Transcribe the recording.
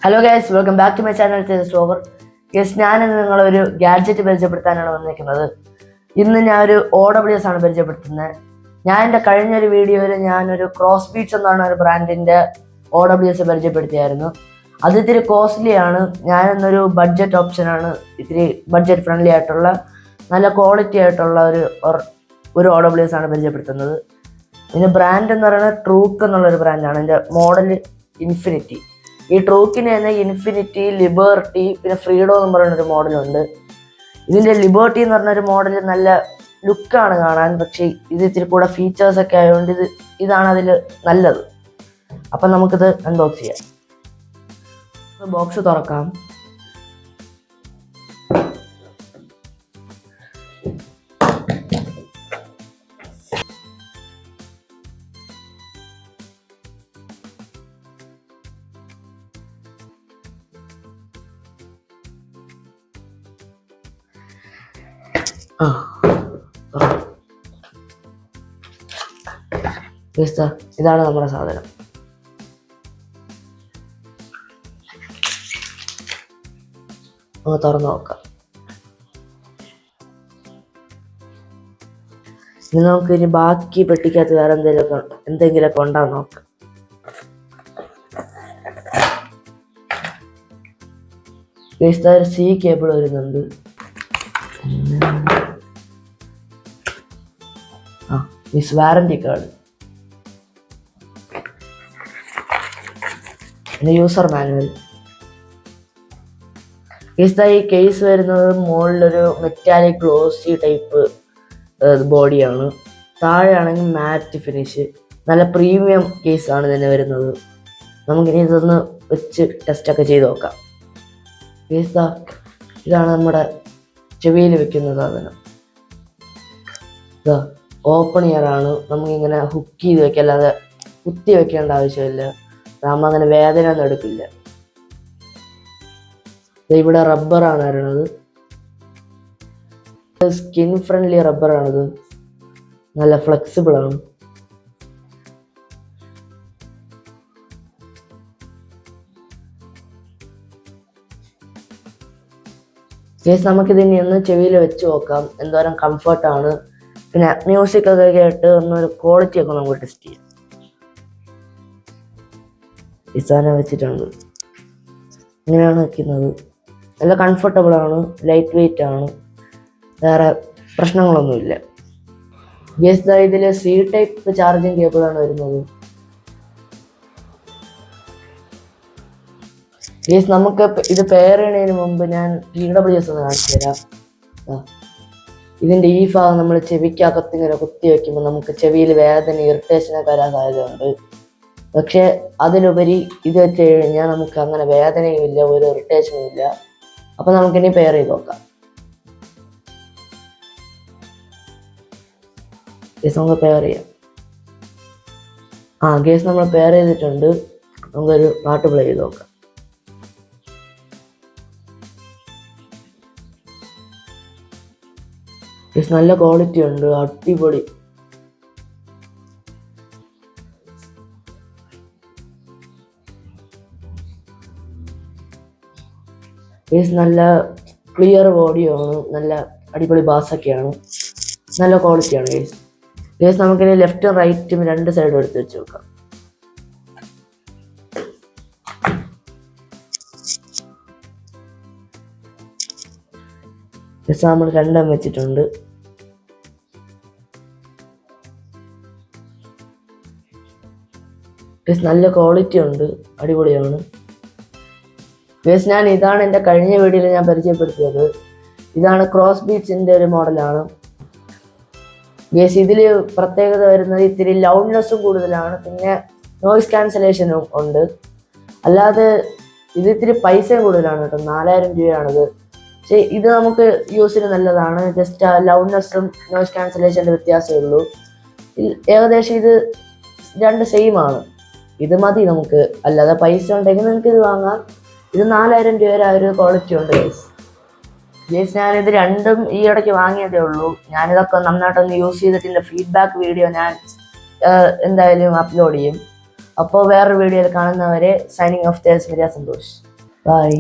Hello guys, welcome back to my channel സ്റ്റോവർ. Guys, ഞാനിന്ന് നിങ്ങളൊരു ഗാഡ്ജറ്റ് പരിചയപ്പെടുത്താനാണ് വന്നിരിക്കുന്നത്. ഇന്ന് ഞാനൊരു OWS ആണ് പരിചയപ്പെടുത്തുന്നത്. ഞാൻ എൻ്റെ കഴിഞ്ഞൊരു വീഡിയോയിൽ ഞാനൊരു ക്രോസ് ബീറ്റ്സ് എന്നാണ് ഒരു ബ്രാൻഡിൻ്റെ OWS പരിചയപ്പെടുത്തിയായിരുന്നു. അത് ഇത്തിരി കോസ്റ്റ്ലി ആണ്. ഞാനിന്നൊരു ബഡ്ജറ്റ് ഓപ്ഷനാണ്, ഇത്തിരി ബഡ്ജറ്റ് ഫ്രണ്ട്ലി ആയിട്ടുള്ള നല്ല ക്വാളിറ്റി ആയിട്ടുള്ള ഒരു OWS ആണ് പരിചയപ്പെടുത്തുന്നത്. ഇതിൻ്റെ ബ്രാൻഡ് എന്ന് പറയുന്നത് ട്രൂക്ക് എന്നുള്ളൊരു ബ്രാൻഡാണ്. ഇതിൻ്റെ മോഡൽ ഇൻഫിനിറ്റി. ഈ ട്രൂക്കിന് തന്നെ ഇൻഫിനിറ്റി, ലിബർട്ടി, പിന്നെ ഫ്രീഡോ എന്ന് പറയുന്നൊരു മോഡലുണ്ട്. ഇതിൻ്റെ ലിബർട്ടി എന്ന് പറഞ്ഞൊരു മോഡൽ നല്ല ലുക്കാണ് കാണാൻ, പക്ഷേ ഇത് ഇത്തിരി കൂടെ ഫീച്ചേഴ്സൊക്കെ ആയതുകൊണ്ട് ഇതാണ് അതിൽ നല്ലത്. അപ്പം നമുക്കിത് അൺബോക്സ് ചെയ്യാം. ബോക്സ് തുറക്കാം. ഇതാണ് നമ്മുടെ സാധനം. തുറന്നു നോക്കാം. ഇനി നമുക്ക് ഇനി ബാക്കി പെട്ടിക്കകത്ത് വേറെ എന്തെങ്കിലുമൊക്കെ ഉണ്ടാകും നോക്കാം. ഒരു C കേബിൾ വരുന്നുണ്ട്. വാറന്റി കാർഡ്, പിന്നെ യൂസർ മാനുവൽ. ഈ കേസ് വരുന്നത് മുകളിലൊരു മെറ്റാലിക് ഗ്ലോസി ടൈപ്പ് ബോഡിയാണ്. താഴെയാണെങ്കിൽ മാറ്റ് ഫിനിഷ്. നല്ല പ്രീമിയം കേസാണ് ഇതിന് വരുന്നത്. നമുക്കിനി ഇതൊന്ന് വെച്ച് ടെസ്റ്റൊക്കെ ചെയ്ത് നോക്കാം. ഇതാണ് നമ്മുടെ ചെവിയിൽ വെക്കുന്ന സാധനം. ഓപ്പൺ ഇയറാണ്. നമുക്കിങ്ങനെ ഹുക്ക് ചെയ്ത് വെക്കാം, അല്ലാതെ കുത്തി വെക്കേണ്ട ആവശ്യമില്ല. നമ്മളങ്ങനെ വേദന ഒന്നും എടുക്കില്ല. ഇവിടെ റബ്ബറാണ് വരുന്നത്. സ്കിൻ ഫ്രണ്ട്ലി റബ്ബറാണിത്. നല്ല ഫ്ലെക്സിബിൾ ആണ്. നമുക്കിതിനി ഒന്ന് ചെവിയിൽ വെച്ച് നോക്കാം എന്തോരം കംഫർട്ടാണ്. പിന്നെ മ്യൂസിക് ഒക്കെ കേട്ട് ഒന്നൊരു ക്വാളിറ്റി ഒക്കെ നമുക്ക് ടെസ്റ്റ് ചെയ്യാം. ഈ സാധനം വെച്ചിട്ടുണ്ട്. ഇങ്ങനെയാണ് വെക്കുന്നത്. നല്ല കംഫർട്ടബിൾ ആണ്, ലൈറ്റ് വെയിറ്റ് ആണ്, വേറെ പ്രശ്നങ്ങളൊന്നുമില്ല. ഇതിൽ C ടൈപ്പ് ചാർജിങ് കേബിളാണ് വരുന്നത്. നമുക്ക് ഇത് പെയർ ചെയ്യുന്നതിന് മുമ്പ് ഞാൻ TWS ഒന്ന് കാണിച്ചു തരാം. ഇതിൻ്റെ ഈ ഭാഗം നമ്മൾ ചെവിക്കകത്ത് ഇങ്ങനെ കുത്തി വയ്ക്കുമ്പോൾ നമുക്ക് ചെവിയിൽ വേദന, ഇറിറ്റേഷനൊക്കെ വരാൻ സാധ്യതയുണ്ട്. പക്ഷെ അതിലുപരി ഇത് വെച്ച് കഴിഞ്ഞാൽ നമുക്ക് അങ്ങനെ വേദനയും ഇല്ല, ഒരു ഇറിറ്റേഷനും ഇല്ല. അപ്പം നമുക്കിനി പെയർ ചെയ്ത് നോക്കാം. നമുക്ക് പെയർ ചെയ്യാം. നമ്മൾ പെയർ ചെയ്തിട്ടുണ്ട്. നമുക്കൊരു പാട്ട് പ്ലേ ചെയ്ത് നോക്കാം. നല്ല ക്വാളിറ്റി ഉണ്ട്, അടിപൊളി. നല്ല ക്ലിയർ ഓഡിയോ ആണ്, നല്ല അടിപൊളി ബാസൊക്കെയാണ്, നല്ല ക്വാളിറ്റിയാണ് ഗേസ്. നമുക്കിനി ലെഫ്റ്റും റൈറ്റും രണ്ട് സൈഡും എടുത്ത് വെച്ച് നോക്കാം. നമ്മൾ രണ്ടും വെച്ചിട്ടുണ്ട്. നല്ല ക്വാളിറ്റി ഉണ്ട്, അടിപൊളിയാണ്. ഇതാണ് എൻ്റെ കഴിഞ്ഞ വീഡിയോയിൽ ഞാൻ പരിചയപ്പെടുത്തിയത്. ഇതാണ് ക്രോസ് ബീറ്റ്സിൻ്റെ ഒരു മോഡലാണ്. ഇതിൽ പ്രത്യേകത വരുന്നത് ഇത്തിരി ലൗഡ്നെസ്സും കൂടുതലാണ്, പിന്നെ നോയിസ് ക്യാൻസലേഷനും ഉണ്ട്. അല്ലാതെ ഇത് ഇത്തിരി പൈസയും കൂടുതലാണ് കേട്ടോ. 4000 രൂപയാണിത്. പക്ഷേ ഇത് നമുക്ക് യൂസിന് നല്ലതാണ്. ജസ്റ്റ് ലൗഡ്നെസ്സും നോയിസ് ക്യാൻസലേഷൻ്റെ വ്യത്യാസമേ ഉള്ളൂ. ഏകദേശം ഇത് രണ്ട് സെയിം ആണ്. ഇത് മതി നമുക്ക്. അല്ലാതെ പൈസ ഉണ്ടെങ്കിൽ നിങ്ങൾക്ക് ഇത് വാങ്ങാം. ഇത് 4000 രൂപ ആ ഒരു ക്വാളിറ്റി ഉണ്ട് ഞാനിത് രണ്ടും ഈ ഇടയ്ക്ക് വാങ്ങിയതേ ഉള്ളൂ. ഞാനിതൊക്കെ നന്നായിട്ടൊന്ന് യൂസ് ചെയ്തിട്ടില്ല. ഫീഡ്ബാക്ക് വീഡിയോ ഞാൻ എന്തായാലും അപ്ലോഡ് ചെയ്യും. അപ്പോൾ വേറൊരു വീഡിയോയിൽ കാണുന്നവരെ സൈനിങ് ഓഫ്. സന്തോഷ്. ബൈ.